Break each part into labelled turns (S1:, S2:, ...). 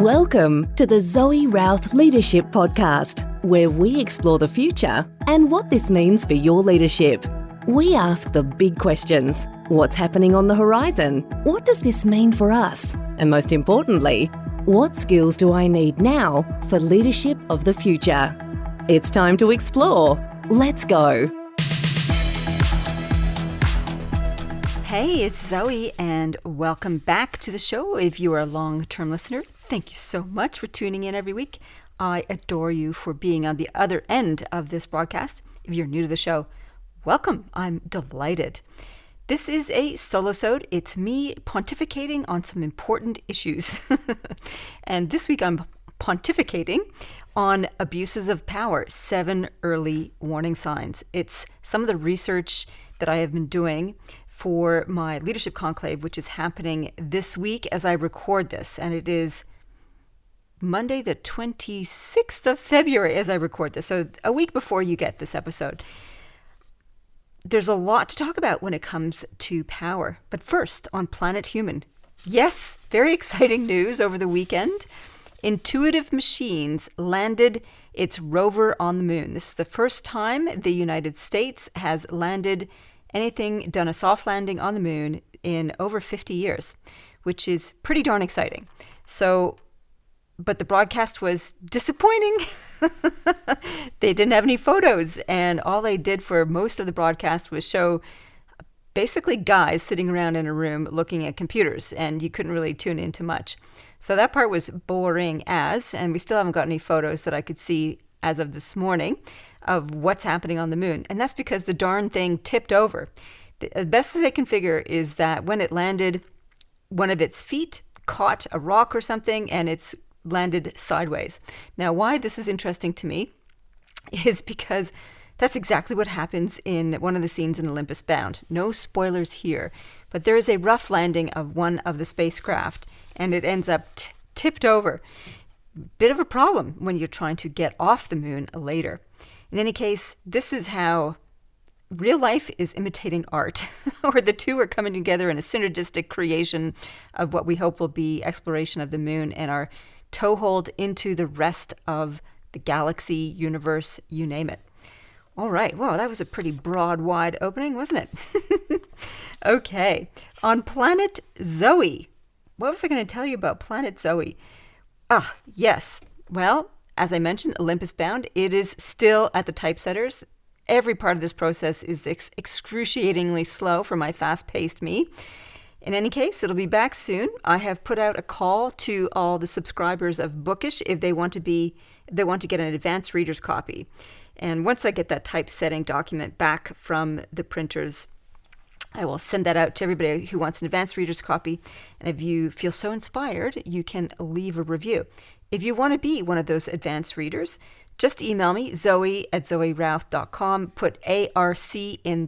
S1: Welcome to the Zoe Routh Leadership Podcast, where we explore the future and what this means for your leadership. We ask the big questions. What's happening on the horizon? What does this mean for us? And most importantly, what skills do I need now for leadership of the future? It's time to explore. Let's go.
S2: Hey, it's Zoe, and welcome back to the show. If you are a long-term listener, thank you so much for tuning in every week. I adore you for being on the other end of this broadcast. If you're new to the show, welcome. I'm delighted. This is a solosode. It's me pontificating on some important issues. And this week I'm pontificating on abuses of power, 7 early warning signs. It's some of the research that I have been doing for my leadership conclave, which is happening this week as I record this. And it is Monday, the 26th of February as I record this. So a week before you get this episode. There's a lot to talk about when it comes to power. But first, on Planet Human. Yes, very exciting news over the weekend. Intuitive Machines landed its rover on the moon. This is the first time the United States has landed done a soft landing on the moon in over 50 years, which is pretty darn exciting. But the broadcast was disappointing. They didn't have any photos, and all they did for most of the broadcast was show basically guys sitting around in a room looking at computers, and you couldn't really tune into much. So that part was boring and we still haven't got any photos that I could see as of this morning of what's happening on the moon. And that's because the darn thing tipped over. The best that they can figure is that when it landed, one of its feet caught a rock or something and it's landed sideways. Now, why this is interesting to me is because that's exactly what happens in one of the scenes in Olympus Bound. No spoilers here, but there is a rough landing of one of the spacecraft and it ends up tipped over. Bit of a problem when you're trying to get off the moon later. In any case, this is how real life is imitating art, or the two are coming together in a synergistic creation of what we hope will be exploration of the moon and our toehold into the rest of the galaxy, universe, you name it. All right. Wow, that was a pretty broad, wide opening, wasn't it? Okay. On Planet Zoe. What was I going to tell you about Planet Zoe? Yes. Well, as I mentioned, Olympus Bound, it is still at the typesetters. Every part of this process is excruciatingly slow for my fast-paced me. In any case, it'll be back soon. I have put out a call to all the subscribers of Bookish if they want to get an advanced reader's copy. And once I get that typesetting document back from the printers, I will send that out to everybody who wants an advanced reader's copy. And if you feel so inspired, you can leave a review. If you want to be one of those advanced readers, just email me, zoe@zoerouth.com, put ARC in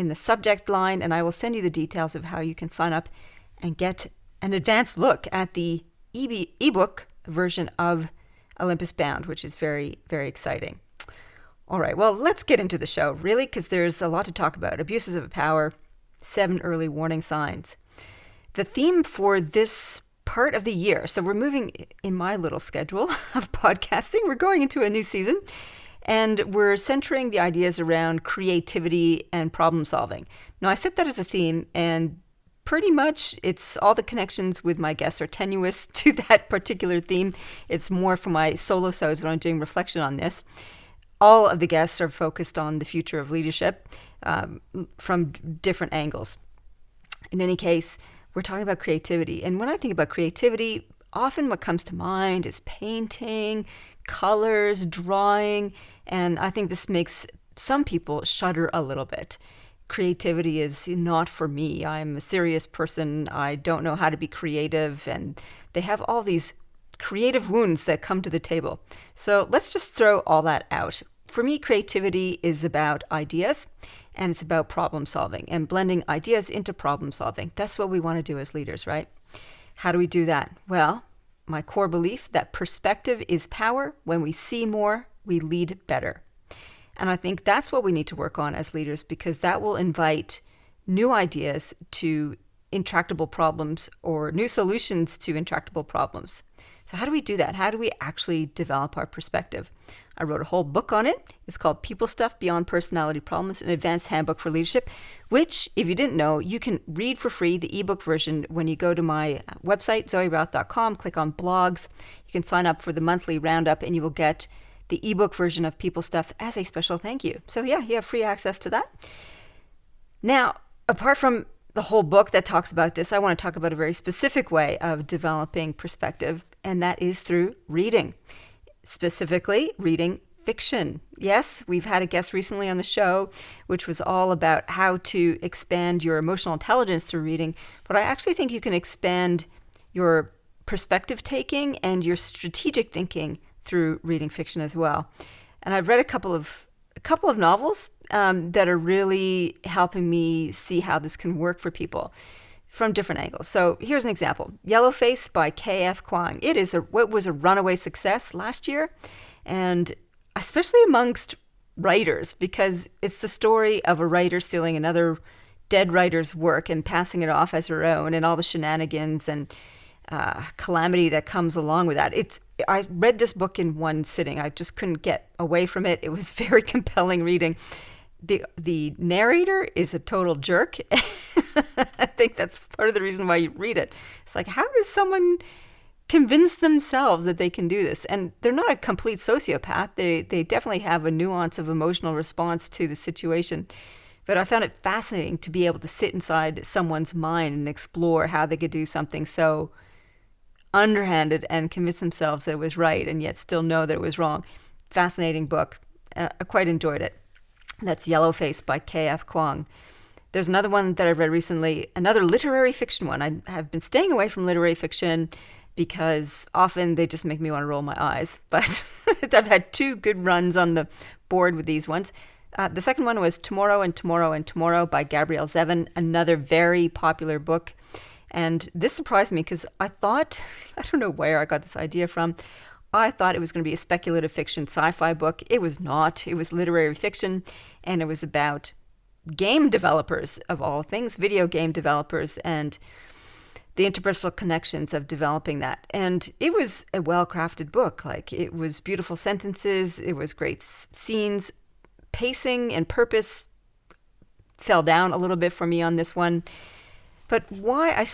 S2: the subject line, and I will send you the details of how you can sign up and get an advanced look at the ebook version of Olympus Bound, which is very, very exciting. All right, well, let's get into the show, really, because there's a lot to talk about. Abuses of power, 7 early warning signs. The theme for this part of the year, so we're moving in my little schedule of podcasting. We're going into a new season, and we're centering the ideas around creativity and problem solving. Now, I set that as a theme, and pretty much it's all the connections with my guests are tenuous to that particular theme. It's more for my solosodes when I'm doing reflection on this. All of the guests are focused on the future of leadership from different angles. In any case, we're talking about creativity. And when I think about creativity, often what comes to mind is painting, colors, drawing. And I think this makes some people shudder a little bit. Creativity is not for me. I'm a serious person. I don't know how to be creative. And they have all these creative wounds that come to the table. So let's just throw all that out. For me, creativity is about ideas and it's about problem solving and blending ideas into problem solving. That's what we want to do as leaders, right? How do we do that? Well, my core belief that perspective is power. When we see more, we lead better. And I think that's what we need to work on as leaders, because that will invite new ideas to intractable problems or new solutions to intractable problems. So how do we do that? How do we actually develop our perspective? I wrote a whole book on it. It's called People Stuff Beyond Personality Problems, an advanced handbook for leadership, which, if you didn't know, you can read for free, the ebook version, when you go to my website, zoerouth.com, click on blogs. You can sign up for the monthly roundup and you will get the ebook version of People Stuff as a special thank you. So yeah, you have free access to that. Now, apart from the whole book that talks about this, I want to talk about a very specific way of developing perspective, and that is through reading. Specifically, reading fiction. Yes, we've had a guest recently on the show, which was all about how to expand your emotional intelligence through reading, but I actually think you can expand your perspective taking and your strategic thinking through reading fiction as well. And I've read a couple of novels that are really helping me see how this can work for people from different angles. So here's an example. Yellowface by K.F. Kwang. It was a runaway success last year, and especially amongst writers, because it's the story of a writer stealing another dead writer's work and passing it off as her own, and all the shenanigans and calamity that comes along with that. I read this book in one sitting. I just couldn't get away from it. It was very compelling reading. The narrator is a total jerk. I think that's part of the reason why you read it. It's like, how does someone convince themselves that they can do this? And they're not a complete sociopath. They definitely have a nuance of emotional response to the situation. But I found it fascinating to be able to sit inside someone's mind and explore how they could do something so underhanded and convince themselves that it was right and yet still know that it was wrong. Fascinating book. I quite enjoyed it. That's Yellowface by K.F. Kwang. There's another one that I've read recently, another literary fiction one. I have been staying away from literary fiction because often they just make me want to roll my eyes. But I've had 2 good runs on the board with these ones. The second one was Tomorrow and Tomorrow and Tomorrow by Gabrielle Zevin, another very popular book. And this surprised me because I don't know where I got this idea from. I thought it was going to be a speculative fiction sci-fi book. It was not. It was literary fiction, and it was about game developers, of all things, video game developers, and the interpersonal connections of developing that. And it was a well-crafted book. Like, it was beautiful sentences, it was great scenes, pacing and purpose fell down a little bit for me on this one. But why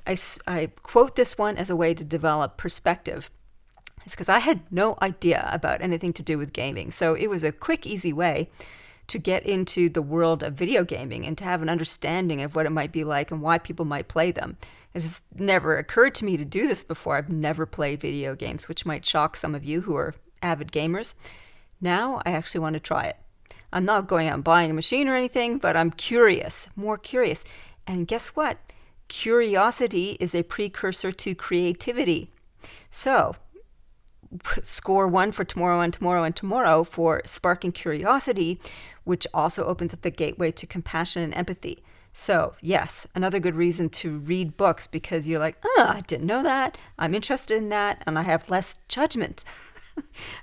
S2: I quote this one as a way to develop perspective is because I had no idea about anything to do with gaming. So it was a quick, easy way to get into the world of video gaming and to have an understanding of what it might be like and why people might play them. It just never occurred to me to do this before. I've never played video games, which might shock some of you who are avid gamers. Now I actually want to try it. I'm not going out and buying a machine or anything, but I'm curious, more curious. And guess what? Curiosity is a precursor to creativity. So, score 1 for Tomorrow and Tomorrow and Tomorrow for sparking curiosity, which also opens up the gateway to compassion and empathy. So, yes, another good reason to read books, because you're like, I didn't know that, I'm interested in that, and I have less judgment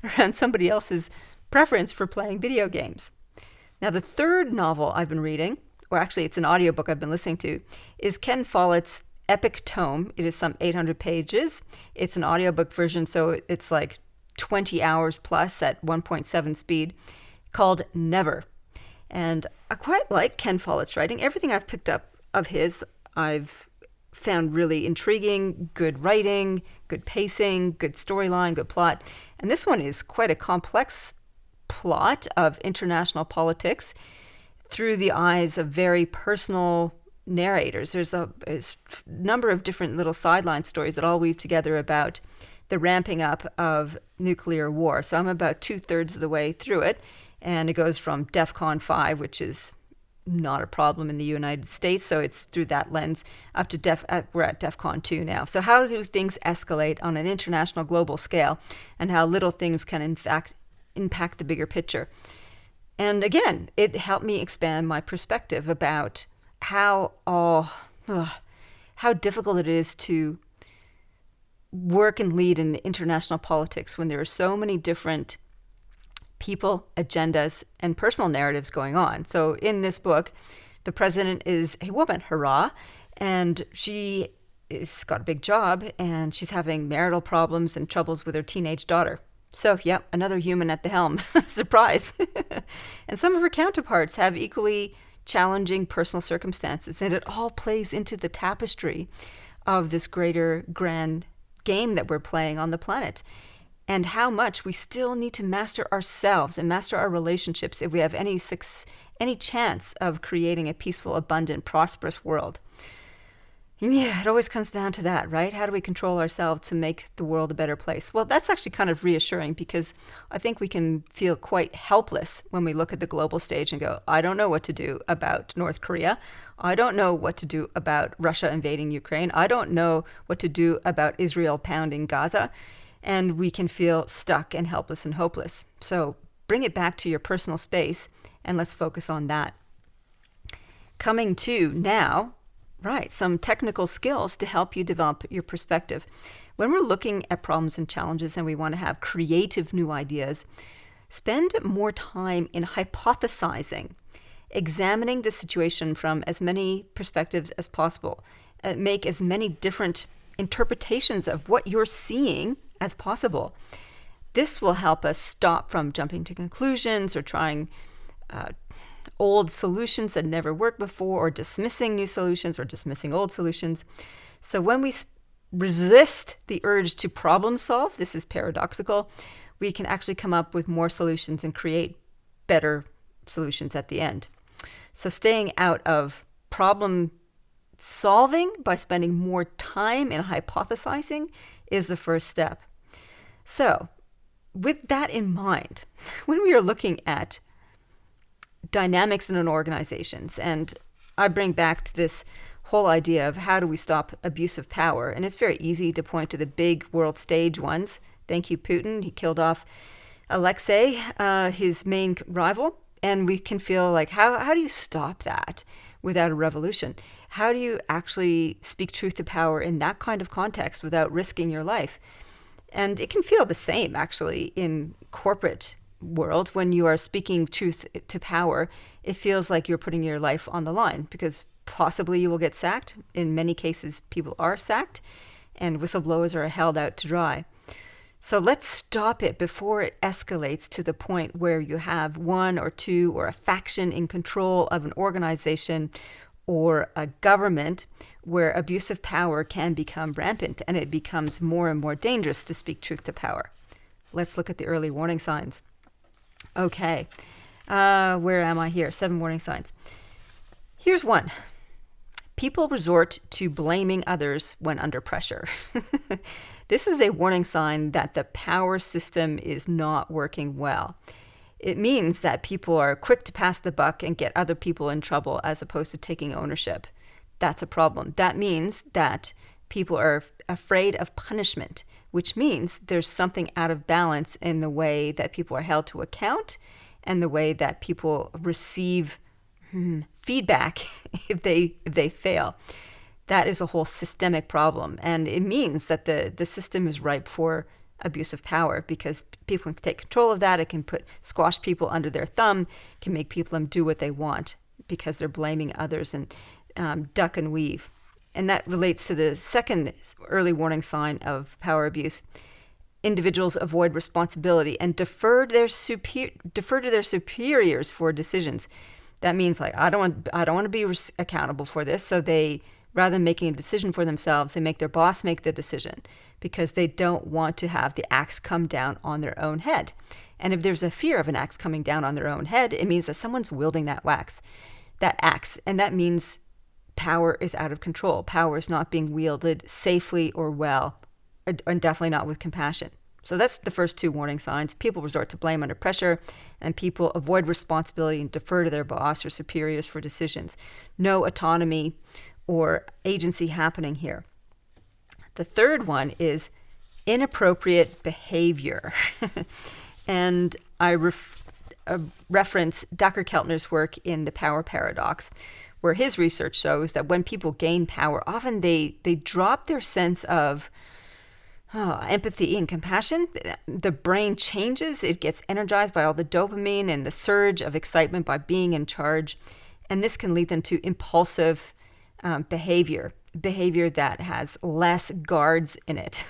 S2: around somebody else's preference for playing video games. Now, the third novel I've been reading, or actually it's an audiobook I've been listening to, is Ken Follett's epic tome. It is some 800 pages. It's an audiobook version, so it's like 20 hours plus at 1.7 speed, called Never. And I quite like Ken Follett's writing. Everything I've picked up of his, I've found really intriguing, good writing, good pacing, good storyline, good plot. And this one is quite a complex plot of international politics through the eyes of very personal narrators. There's a number of different little sideline stories that all weave together about the ramping up of nuclear war. So I'm about 2/3 of the way through it, and it goes from DEFCON 5, which is not a problem in the United States, so it's through that lens, up to we're at DEFCON 2 now. So how do things escalate on an international global scale, and how little things can in fact impact the bigger picture? And again, it helped me expand my perspective about how difficult it is to work and lead in international politics when there are so many different people, agendas, and personal narratives going on. So in this book, the president is a woman, hurrah, and she is got a big job and she's having marital problems and troubles with her teenage daughter. So, yeah, another human at the helm. Surprise. And some of her counterparts have equally challenging personal circumstances, and it all plays into the tapestry of this greater grand game that we're playing on the planet, and how much we still need to master ourselves and master our relationships if we have any chance of creating a peaceful, abundant, prosperous world. Yeah, it always comes down to that, right? How do we control ourselves to make the world a better place? Well, that's actually kind of reassuring, because I think we can feel quite helpless when we look at the global stage and go, I don't know what to do about North Korea. I don't know what to do about Russia invading Ukraine. I don't know what to do about Israel pounding Gaza. And we can feel stuck and helpless and hopeless. So bring it back to your personal space and let's focus on that. Coming to now, right, some technical skills to help you develop your perspective. When we're looking at problems and challenges and we want to have creative new ideas, spend more time in hypothesizing, examining the situation from as many perspectives as possible. Make as many different interpretations of what you're seeing as possible. This will help us stop from jumping to conclusions or trying old solutions that never worked before, or dismissing new solutions or dismissing old solutions. So when we resist the urge to problem solve, this is paradoxical, we can actually come up with more solutions and create better solutions at the end. So staying out of problem solving by spending more time in hypothesizing is the first step. So with that in mind, when we are looking at dynamics in an organizations, and I bring back to this whole idea of how do we stop abuse of power, and it's very easy to point to the big world stage ones. Thank you, Putin. He killed off Alexei, his main rival, and we can feel like, how do you stop that without a revolution? How do you actually speak truth to power in that kind of context without risking your life? And it can feel the same actually in corporate world. When you are speaking truth to power, it feels like you're putting your life on the line, because possibly you will get sacked. In many cases, people are sacked, and whistleblowers are held out to dry. So let's stop it before it escalates to the point where you have one or two or a faction in control of an organization or a government, where abuse of power can become rampant and it becomes more and more dangerous to speak truth to power. Let's look at the early warning signs. Okay, where am I here? 7 warning signs. Here's one. People resort to blaming others when under pressure. This is a warning sign that the power system is not working well. It means that people are quick to pass the buck and get other people in trouble as opposed to taking ownership. That's a problem. That means that people are afraid of punishment, which means there's something out of balance in the way that people are held to account and the way that people receive feedback if they fail. That is a whole systemic problem. And it means that the system is ripe for abuse of power, because people can take control of that. It can squash people under their thumb, can make people do what they want because they're blaming others and duck and weave. And that relates to the second early warning sign of power abuse. Individuals avoid responsibility and defer to their superiors for decisions. That means, like, I don't want to be accountable for this. So they, rather than making a decision for themselves, they make their boss make the decision, because they don't want to have the axe come down on their own head. And if there's a fear of an axe coming down on their own head, it means that someone's wielding that axe. And that means power is out of control. Power is not being wielded safely or well, and definitely not with compassion. So that's the first 2 warning signs. People resort to blame under pressure, and people avoid responsibility and defer to their boss or superiors for decisions. No autonomy or agency happening here. The third one is inappropriate behavior. And I reference Dr. Keltner's work in The Power Paradox, where his research shows that when people gain power, often they drop their sense of empathy and compassion. The brain changes. It gets energized by all the dopamine and the surge of excitement by being in charge. And this can lead them to impulsive behavior that has less guards in it.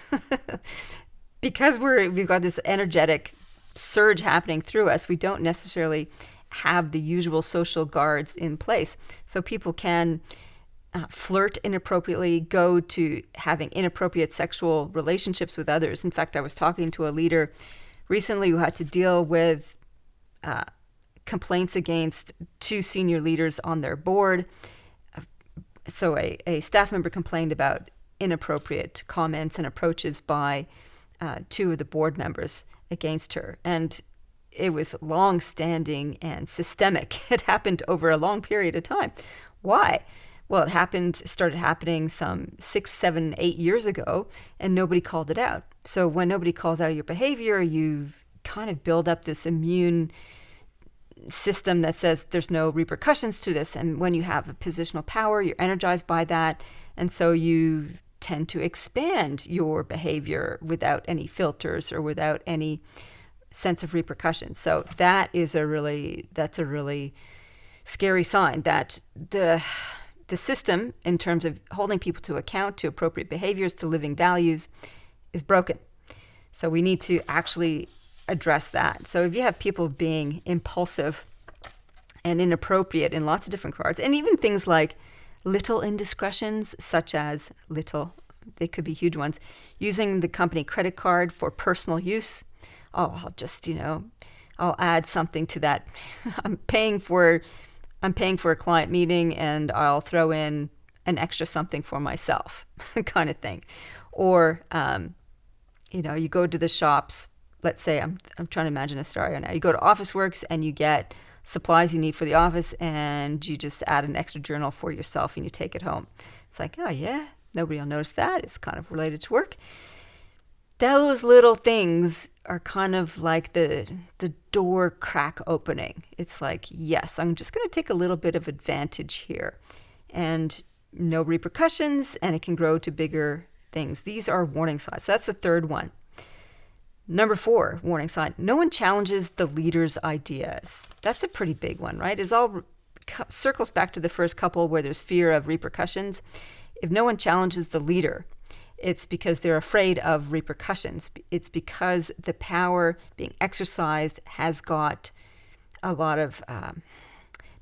S2: Because we've got this energetic surge happening through us, we don't necessarily have the usual social guards in place. So people can flirt inappropriately, go to having inappropriate sexual relationships with others. In fact, I was talking to a leader recently who had to deal with complaints against two senior leaders on their board. So a staff member complained about inappropriate comments and approaches by two of the board members against her. And it was long-standing and systemic. It happened over a long period of time. Why? Well, it started happening some 6, 7, 8 years ago, and nobody called it out. So when nobody calls out your behavior, you kind of build up this immune system that says there's no repercussions to this. And when you have a positional power, you're energized by that. And so you tend to expand your behavior without any filters or without any sense of repercussions. So that's a really scary sign that the system, in terms of holding people to account, to appropriate behaviors, to living values, is broken. So we need to actually address that. So if you have people being impulsive and inappropriate in lots of different regards, and even things like little indiscretions, such as they could be huge ones, using the company credit card for personal use. Oh, I'll add something to that. I'm paying for a client meeting and I'll throw in an extra something for myself kind of thing. Or, you go to the shops, let's say, I'm trying to imagine a scenario now. You go to Officeworks and you get supplies you need for the office and you just add an extra journal for yourself and you take it home. It's like, oh yeah, nobody will notice that. It's kind of related to work. Those little things are kind of like the door crack opening. It's like, yes, I'm just going to take a little bit of advantage here and no repercussions, and it can grow to bigger things. These are warning signs. So that's the third one. Number 4, warning sign. No one challenges the leader's ideas. That's a pretty big one, right? It all circles back to the first couple where there's fear of repercussions. If no one challenges the leader, it's because they're afraid of repercussions. It's because the power being exercised has got a lot of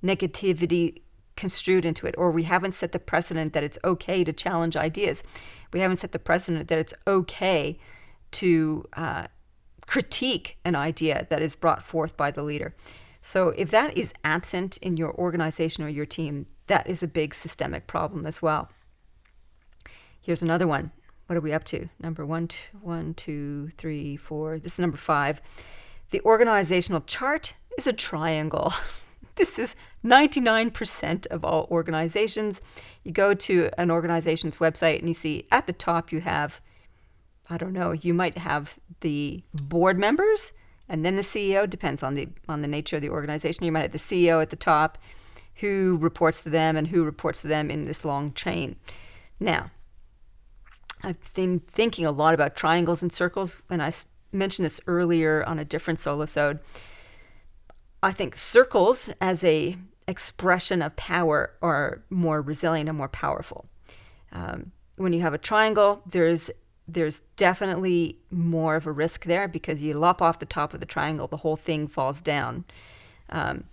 S2: negativity construed into it, or we haven't set the precedent that it's okay to challenge ideas. We haven't set the precedent that it's okay to critique an idea that is brought forth by the leader. So if that is absent in your organization or your team, that is a big systemic problem as well. Here's another one. What are we up to? Number 1, 2, 3, 4. This is number 5. The organizational chart is a triangle. This is 99% of all organizations. You go to an organization's website and you see at the top you have, you might have the board members and then the CEO. Depends on the nature of the organization. You might have the CEO at the top, who reports to them and who reports to them in this long chain. Now, I've been thinking a lot about triangles and circles, and I mentioned this earlier on a different solosode. I think circles as a expression of power are more resilient and more powerful. When you have a triangle, there's definitely more of a risk there because you lop off the top of the triangle, the whole thing falls down. And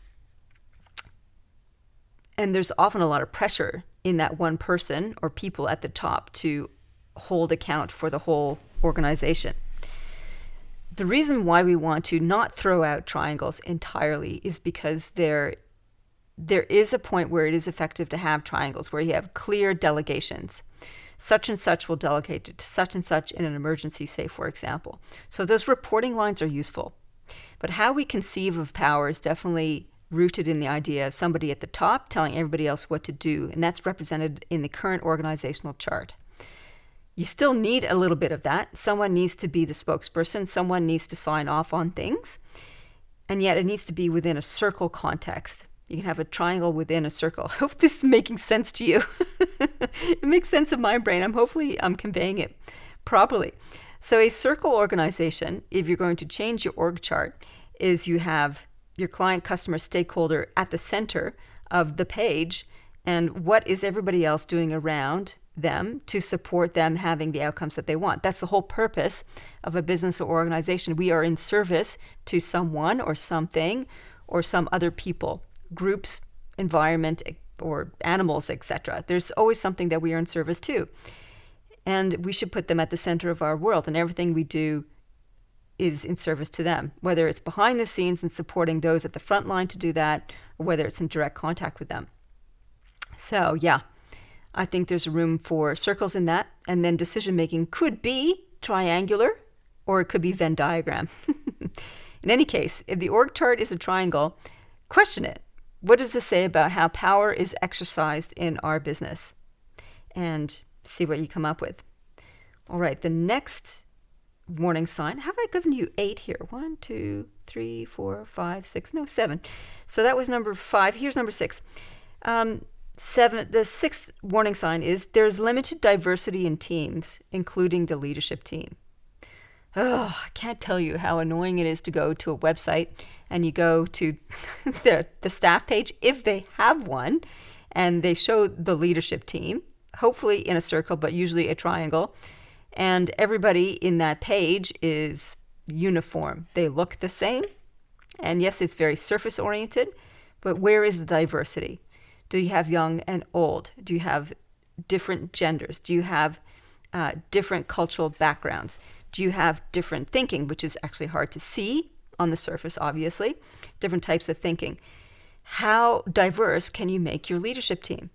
S2: there's often a lot of pressure in that one person or people at the top to hold account for the whole organization. The reason why we want to not throw out triangles entirely is because there is a point where it is effective to have triangles, where you have clear delegations. Such and such will delegate to such and such in an emergency, say, for example. So those reporting lines are useful. But how we conceive of power is definitely rooted in the idea of somebody at the top telling everybody else what to do, and that's represented in the current organizational chart. You still need a little bit of that. Someone needs to be the spokesperson. Someone needs to sign off on things. And yet it needs to be within a circle context. You can have a triangle within a circle. I hope this is making sense to you. It makes sense in my brain. Hopefully I'm conveying it properly. So a circle organization, if you're going to change your org chart, is you have your client, customer, stakeholder at the center of the page, And what is everybody else doing around them to support them having the outcomes that they want? That's the whole purpose of a business or organization. We are in service to someone or something or some other people, groups, environment, or animals, etc. There's always something that we are in service to. And we should put them at the center of our world, and everything we do is in service to them, whether it's behind the scenes and supporting those at the front line to do that, or whether it's in direct contact with them. So yeah, I think there's room for circles in that. And then decision making could be triangular, or it could be Venn diagram. In any case, if the org chart is a triangle, question it. What does this say about how power is exercised in our business? And see what you come up with. All right, the next warning sign. Have I given you 8 here? 1, 2, 3, 4, 5, 6. No, 7. So that was number 5. Here's number 6. 7. The 6th warning sign is there's limited diversity in teams, including the leadership team. Oh, I can't tell you how annoying it is to go to a website and you go to the staff page, if they have one, and they show the leadership team, hopefully in a circle, but usually a triangle. And everybody in that page is uniform. They look the same. And yes, it's very surface oriented, but where is the diversity? Do you have young and old? Do you have different genders? Do you have different cultural backgrounds? Do you have different thinking, which is actually hard to see on the surface, obviously, different types of thinking? How diverse can you make your leadership team?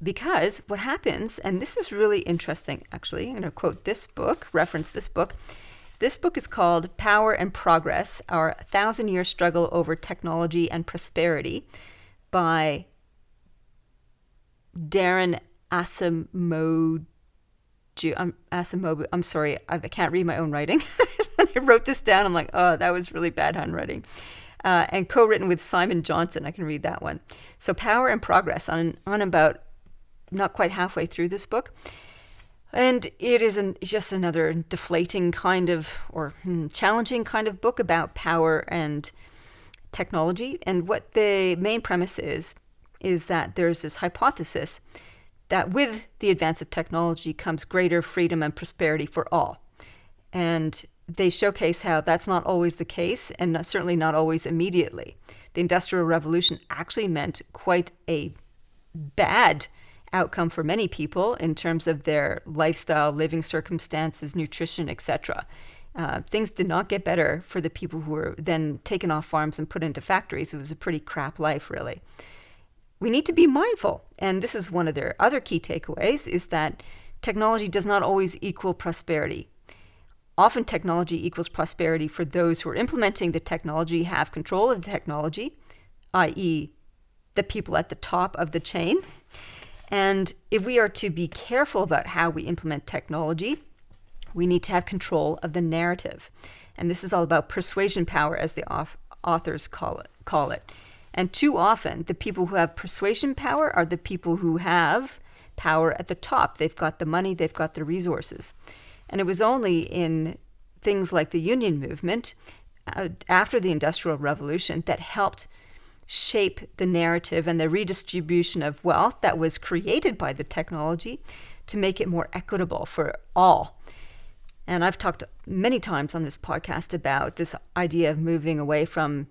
S2: Because what happens, and this is really interesting, actually, I'm going to quote this book, reference this book. This book is called Power and Progress, Our 1,000-Year Struggle Over Technology and Prosperity by Darren Acemoglu. I'm sorry, I can't read my own writing. When I wrote this down, I'm like, oh, that was really bad handwriting. And co-written with Simon Johnson. I can read that one. So Power and Progress on about not quite halfway through this book. And it is just another deflating kind of, or challenging kind of book about power and technology. And what the main premise is that there's this hypothesis that with the advance of technology comes greater freedom and prosperity for all. And they showcase how that's not always the case, and certainly not always immediately. The Industrial Revolution actually meant quite a bad outcome for many people in terms of their lifestyle, living circumstances, nutrition, etc. Things did not get better for the people who were then taken off farms and put into factories. It was a pretty crap life, really. We need to be mindful, and this is one of their other key takeaways, is that technology does not always equal prosperity. Often technology equals prosperity for those who are implementing the technology, have control of the technology, i.e. the people at the top of the chain. And if we are to be careful about how we implement technology, we need to have control of the narrative. And this is all about persuasion power, as the authors call it. And too often, the people who have persuasion power are the people who have power at the top. They've got the money, they've got the resources. And it was only in things like the union movement after the Industrial Revolution that helped shape the narrative and the redistribution of wealth that was created by the technology to make it more equitable for all. And I've talked many times on this podcast about this idea of moving away from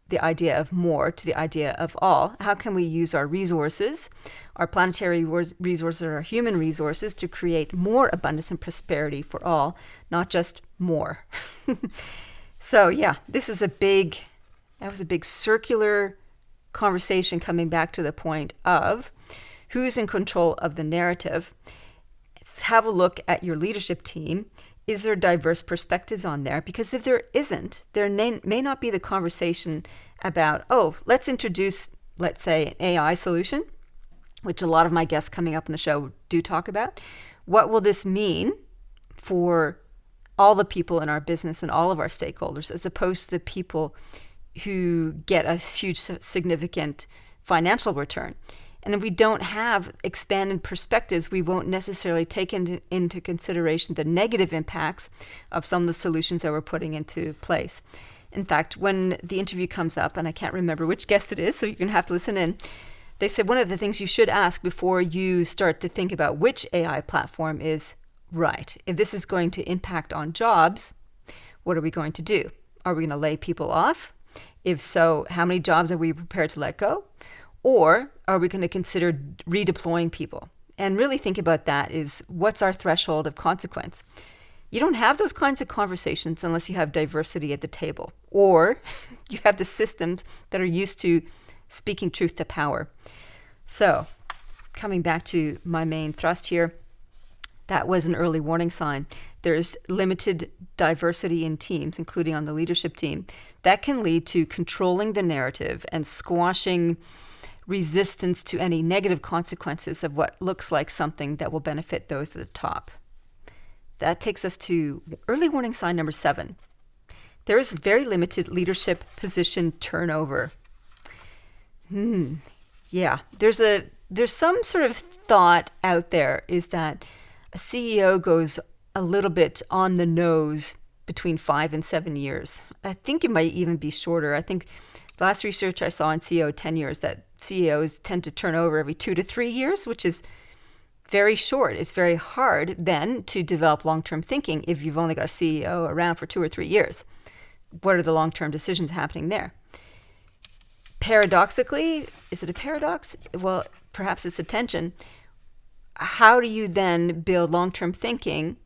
S2: the idea of more to the idea of all. How can we use our resources, our planetary resources, our human resources, to create more abundance and prosperity for all, not just more? So yeah, that was a big circular conversation coming back to the point of who's in control of the narrative. Let's have a look at your leadership team. Is there diverse perspectives on there? Because if there isn't, there may not be the conversation about, let's introduce, let's say, an AI solution, which a lot of my guests coming up in the show do talk about. What will this mean for all the people in our business and all of our stakeholders, as opposed to the people who get a huge, significant financial return? And if we don't have expanded perspectives, we won't necessarily take into consideration the negative impacts of some of the solutions that we're putting into place. In fact, when the interview comes up, and I can't remember which guest it is, so you're going to have to listen in, They said one of the things you should ask before you start to think about which AI platform is right. If this is going to impact on jobs, what are we going to do? Are we going to lay people off? If so, how many jobs are we prepared to let go? Or are we going to consider redeploying people? And really think about that is what's our threshold of consequence? You don't have those kinds of conversations unless you have diversity at the table, or you have the systems that are used to speaking truth to power. So, coming back to my main thrust here, that was an early warning sign. There's limited diversity in teams, including on the leadership team. That can lead to controlling the narrative and squashing resistance to any negative consequences of what looks like something that will benefit those at the top. That takes us to early warning sign number 7. There is very limited leadership position turnover. Yeah, there's some sort of thought out there is that a CEO goes a little bit on the nose between 5 and 7 years. I think it might even be shorter. I think the last research I saw in CEO tenures that CEOs tend to turn over every 2 to 3 years, which is very short. It's very hard then to develop long-term thinking if you've only got a CEO around for 2 or 3 years. What are the long-term decisions happening there? Paradoxically, is it a paradox? Well, perhaps it's a tension. How do you then build long-term thinking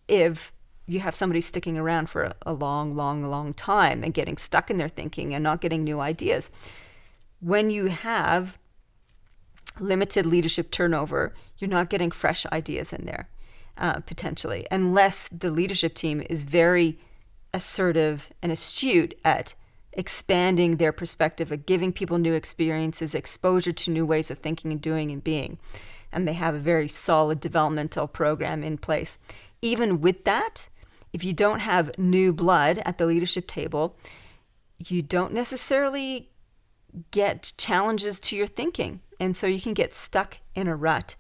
S2: if you have somebody sticking around for a long time and getting stuck in their thinking and not getting new ideas? When you have limited leadership turnover, you're not getting fresh ideas in there, potentially, unless the leadership team is very assertive and astute at expanding their perspective, of giving people new experiences, exposure to new ways of thinking and doing and being. And they have a very solid developmental program in place. Even with that, if you don't have new blood at the leadership table, you don't necessarily get challenges to your thinking. And so you can get stuck in a rut.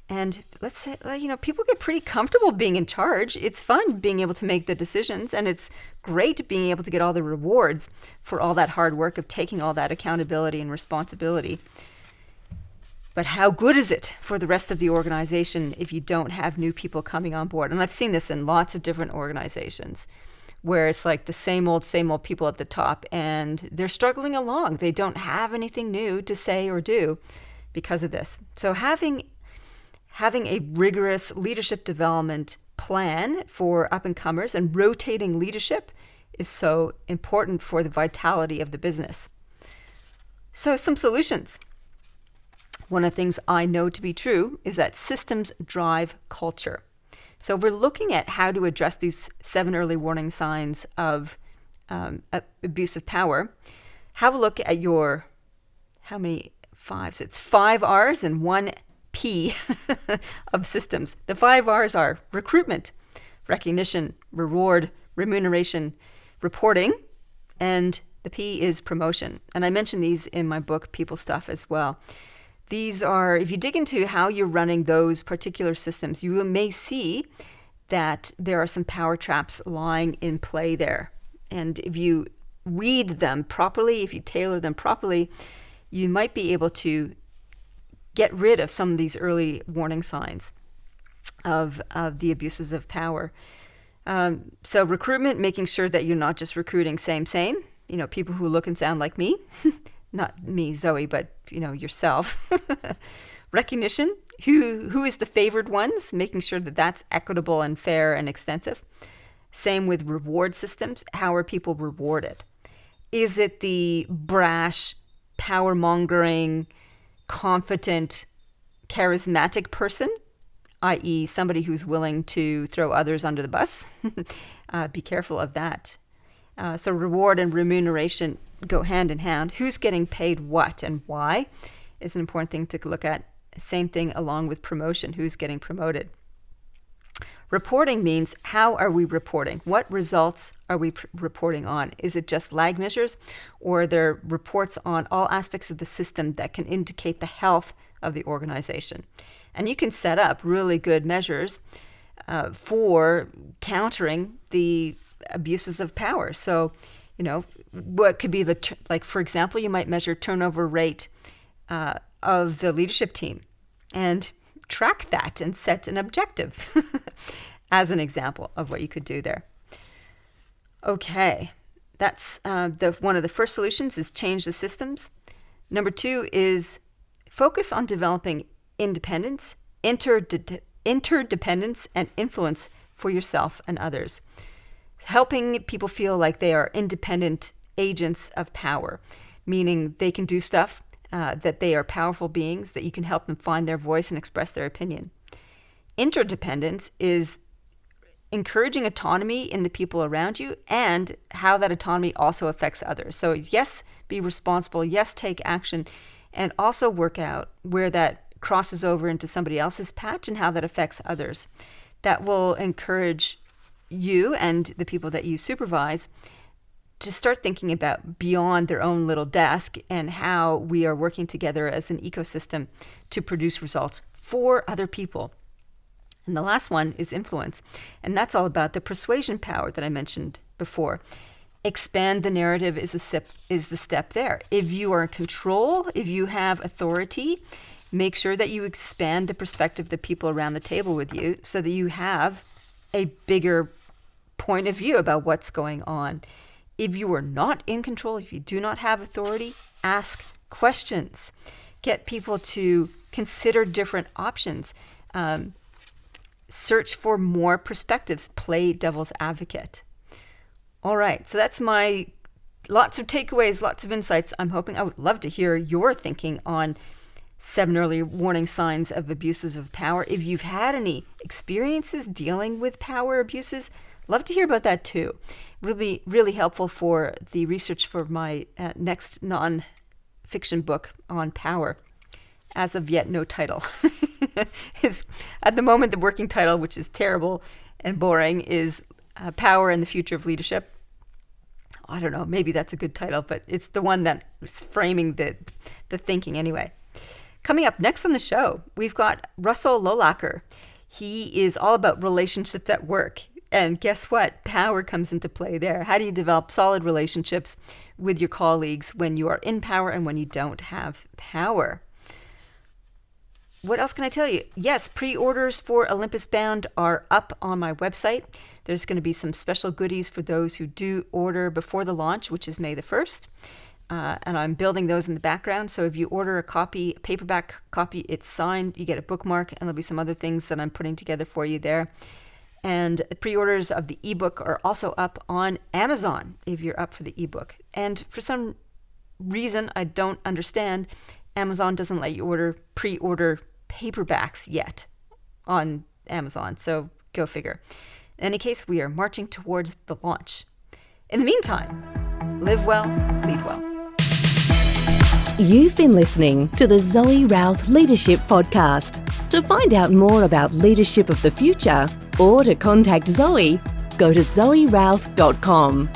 S2: And let's say, people get pretty comfortable being in charge. It's fun being able to make the decisions, and it's great being able to get all the rewards for all that hard work of taking all that accountability and responsibility. But how good is it for the rest of the organization if you don't have new people coming on board? And I've seen this in lots of different organizations where it's like the same old people at the top, and they're struggling along. They don't have anything new to say or do because of this. So having a rigorous leadership development plan for up-and-comers and rotating leadership is so important for the vitality of the business. So some solutions. One of the things I know to be true is that systems drive culture. So we're looking at how to address these 7 early warning signs of abuse of power. Have a look at your, how many 5s? It's 5 R's and 1 P of systems. The 5 R's are recruitment, recognition, reward, remuneration, reporting, and the P is promotion. And I mentioned these in my book, People Stuff, as well. These are, if you dig into how you're running those particular systems, you may see that there are some power traps lying in play there. And if you weed them properly, if you tailor them properly, you might be able to get rid of some of these early warning signs of the abuses of power. So recruitment, making sure that you're not just recruiting same, people who look and sound like me. Not me, Zoe, but yourself. Recognition, who is the favored ones, making sure that that's equitable and fair and extensive. Same with reward systems. How are people rewarded? Is it the brash, power-mongering, confident, charismatic person, i.e. somebody who's willing to throw others under the bus? Be careful of that. So reward and remuneration go hand in hand. Who's getting paid what and why is an important thing to look at. Same thing along with promotion. Who's getting promoted? Reporting means, how are we reporting? What results are we reporting on? Is it just lag measures, or are there reports on all aspects of the system that can indicate the health of the organization? And you can set up really good measures for countering the abuses of power. So, what could be for example, you might measure turnover rate of the leadership team and track that and set an objective as an example of what you could do there. Okay, that's one of the first solutions is change the systems. Number 2 is focus on developing independence, interdependence, and influence for yourself and others. Helping people feel like they are independent agents of power, meaning they can do stuff, that they are powerful beings, that you can help them find their voice and express their opinion. Interdependence is encouraging autonomy in the people around you and how that autonomy also affects others. So yes, be responsible, yes, take action, and also work out where that crosses over into somebody else's patch and how that affects others. That will encourage you and the people that you supervise to start thinking about beyond their own little desk and how we are working together as an ecosystem to produce results for other people. And the last one is influence. And that's all about the persuasion power that I mentioned before. Expand the narrative is the step there. If you are in control, if you have authority, make sure that you expand the perspective of the people around the table with you so that you have a bigger point of view about what's going on. If you are not in control, if you do not have authority, ask questions. Get people to consider different options. Search for more perspectives. Play devil's advocate. All right, so that's my lots of takeaways, lots of insights. I would love to hear your thinking on 7 early warning signs of abuses of power. If you've had any experiences dealing with power abuses, love to hear about that too. It would be really helpful for the research for my next non-fiction book on power. As of yet, no title. At the moment, the working title, which is terrible and boring, is Power and the Future of Leadership. I don't know, maybe that's a good title, but it's the one that is framing the thinking anyway. Coming up next on the show, we've got Russell Lolacher. He is all about relationships at work. And guess what? Power comes into play there. How do you develop solid relationships with your colleagues when you are in power and when you don't have power? What else can I tell you? Yes, pre-orders for Olympus Bound are up on my website. There's going to be some special goodies for those who do order before the launch, which is May the 1st. And I'm building those in the background. So if you order a paperback copy, it's signed, you get a bookmark, and there'll be some other things that I'm putting together for you there. And pre-orders of the ebook are also up on Amazon if you're up for the ebook. And for some reason I don't understand, Amazon doesn't let you pre-order paperbacks yet on Amazon. So go figure. In any case, we are marching towards the launch. In the meantime, live well, lead well.
S1: You've been listening to the Zoe Routh Leadership Podcast. To find out more about leadership of the future or to contact Zoe, go to zoerouth.com.